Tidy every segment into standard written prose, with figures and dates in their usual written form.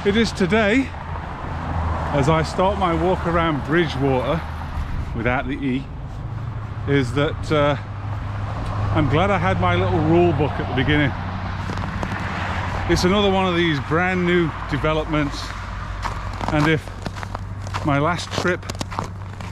It is today, as I start my walk around Bridgwater, without the E, is that I'm glad I had my little rule book at the beginning. It's another one of these brand new developments, and if my last trip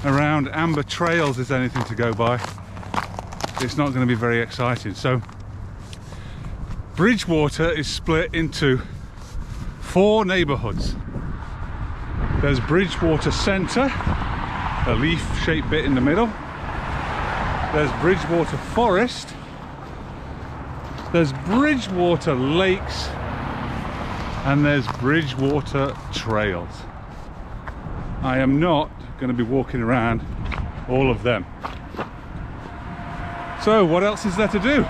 around Amber Trails is anything to go by, it's not going to be very exciting. So Bridgwater is split into 4 neighbourhoods. There's Bridgwater Centre, a leaf-shaped bit in the middle. There's Bridgwater Forest. There's Bridgwater Lakes. And there's Bridgwater Trails. I am not going to be walking around all of them. So what else is there to do?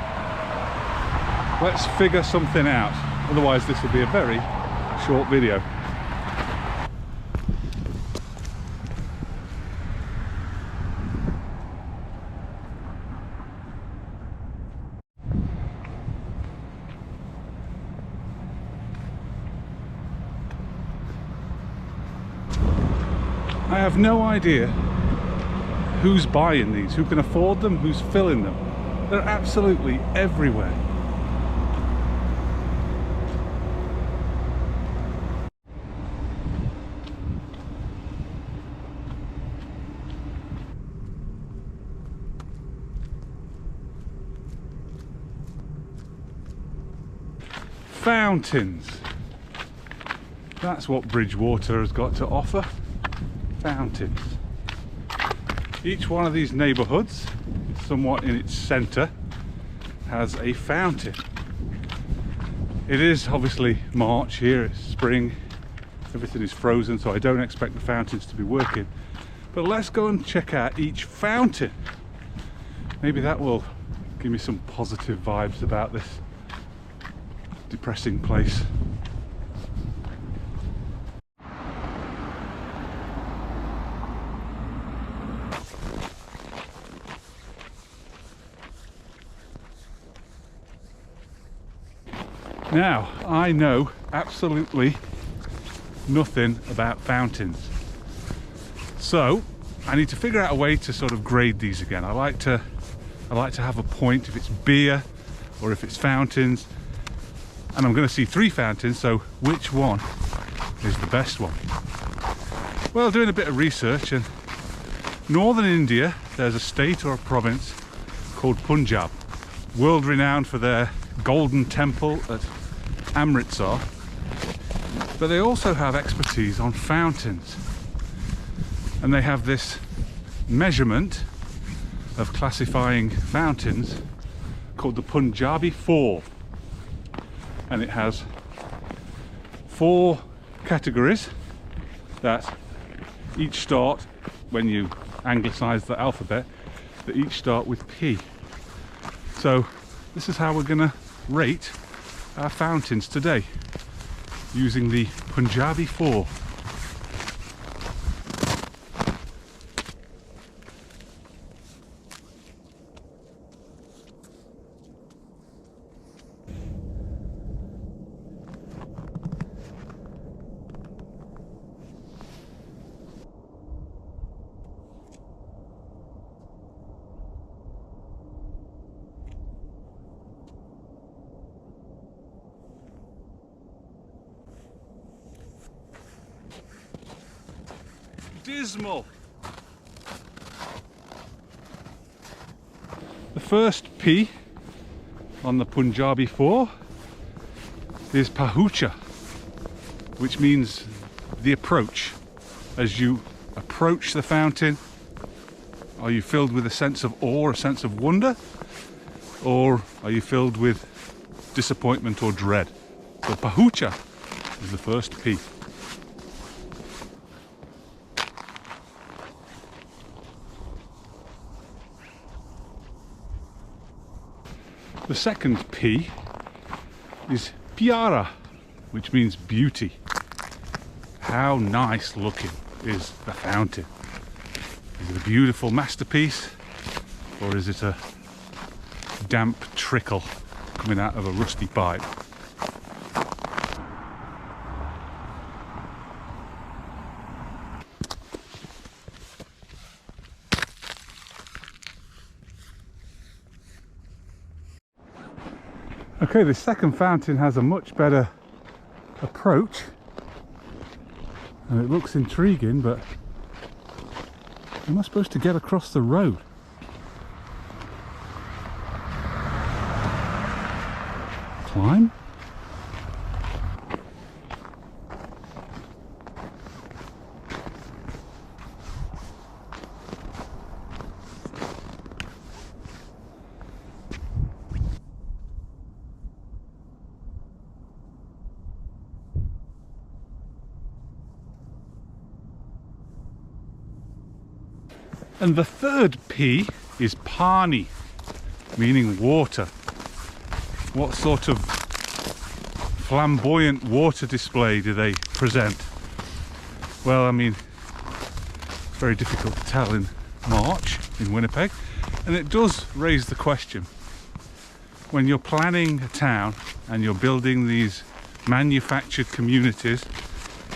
Let's figure something out. Otherwise this will be a very short video. I have no idea who's buying these, who can afford them, who's filling them. They're absolutely everywhere. Fountains. That's what Bridgwater has got to offer. Fountains. Each one of these neighbourhoods, somewhat in its centre, has a fountain. It is obviously March here, it's spring, everything is frozen, so I don't expect the fountains to be working. But let's go and check out each fountain. Maybe that will give me some positive vibes about this depressing place. Now, I know absolutely nothing about fountains, so I need to figure out a way to sort of grade these again. I like to have a point if it's beer or if it's fountains, and I'm going to see 3 fountains, so which one is the best one? Well, doing a bit of research, in northern India there's a state or a province called Punjab, world renowned for their golden temple at Amritsar, but they also have expertise on fountains, and they have this measurement of classifying fountains called the Punjabi 4, and it has 4 categories that each start, when you anglicise the alphabet, that each start with P. So this is how we're going to rate our fountains today, using the Punjabi 4. Dismal. The first P on the Punjabi 4 is Pahucha, which means the approach. As you approach the fountain, are you filled with a sense of awe, a sense of wonder, or are you filled with disappointment or dread? So Pahucha is the first P. The second P is Pyara, which means beauty. How nice looking is the fountain? Is it a beautiful masterpiece, or is it a damp trickle coming out of a rusty pipe? Okay, the second fountain has a much better approach and it looks intriguing, but am I supposed to get across the road? Climb? And the third P is Pani, meaning water. What sort of flamboyant water display do they present? Well, I mean, it's very difficult to tell in March in Winnipeg, and it does raise the question. When you're planning a town and you're building these manufactured communities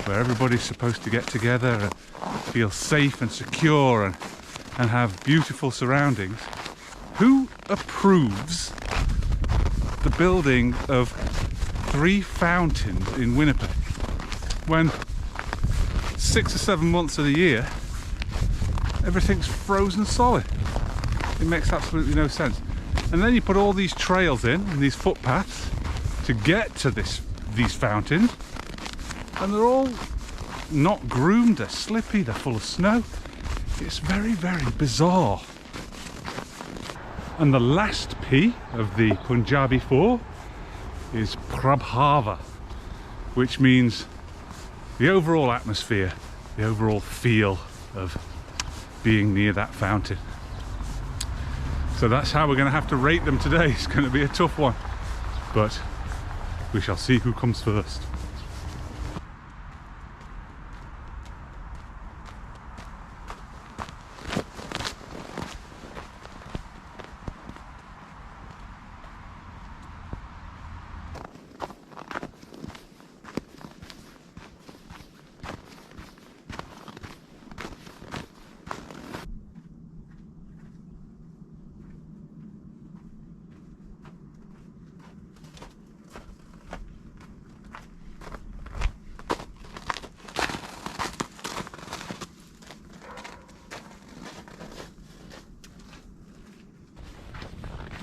where everybody's supposed to get together and feel safe and secure and have beautiful surroundings, who approves the building of 3 fountains in Winnipeg when 6 or 7 months of the year everything's frozen solid? It makes absolutely no sense. And then you put all these trails in and these footpaths to get to these fountains, and they're all not groomed, they're slippy, they're full of snow. It's very, very bizarre. And the last P of the Punjabi 4 is Prabhava, which means the overall atmosphere, the overall feel of being near that fountain. So that's how we're going to have to rate them today. It's going to be a tough one, but we shall see who comes first.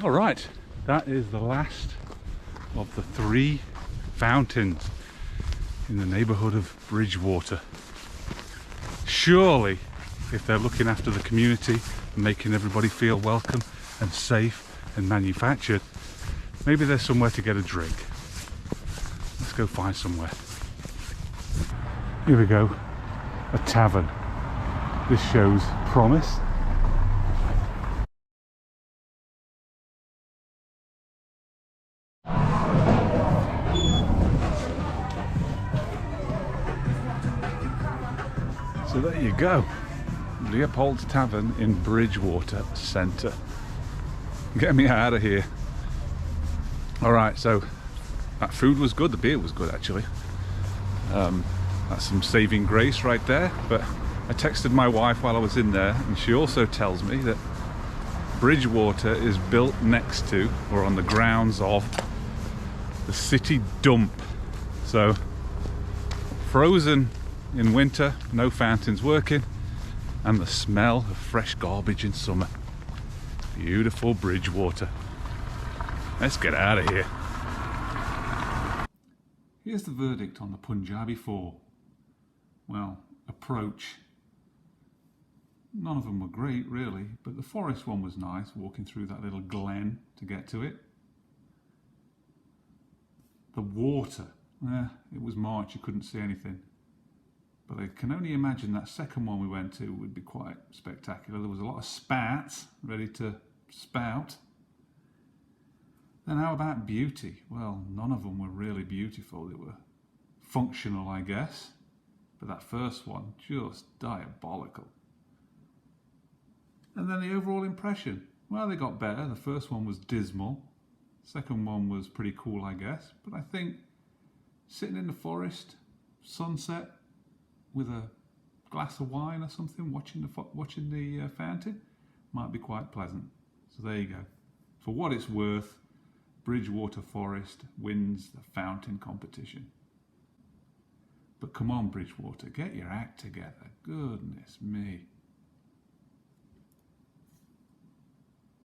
All right, that is the last of the 3 fountains in the neighbourhood of Bridgwater. Surely, if they're looking after the community and making everybody feel welcome and safe and manufactured, maybe there's somewhere to get a drink. Let's go find somewhere. Here we go, a tavern. This shows promise. So there you go, Leopold's Tavern in Bridgwater Centre. Get me out of here. Alright, so that food was good, the beer was good actually. That's some saving grace right there, but I texted my wife while I was in there and she also tells me that Bridgwater is built next to, or on the grounds of, the city dump. So, frozen in winter, no fountains working, and the smell of fresh garbage in summer. Beautiful Bridgwater. Let's get out of here. Here's the verdict on the Punjabi 4. Well, approach. None of them were great really, but the forest one was nice, walking through that little glen to get to it. The water, it was March, you couldn't see anything. But I can only imagine that second one we went to would be quite spectacular. There was a lot of spats ready to spout. Then how about beauty? Well, none of them were really beautiful. They were functional, I guess. But that first one, just diabolical. And then the overall impression. Well, they got better. The first one was dismal. Second one was pretty cool, I guess. But I think sitting in the forest, sunset, with a glass of wine or something, watching the fountain, might be quite pleasant. So there you go. For what it's worth, Bridgwater Forest wins the fountain competition. But come on, Bridgwater, get your act together. Goodness me.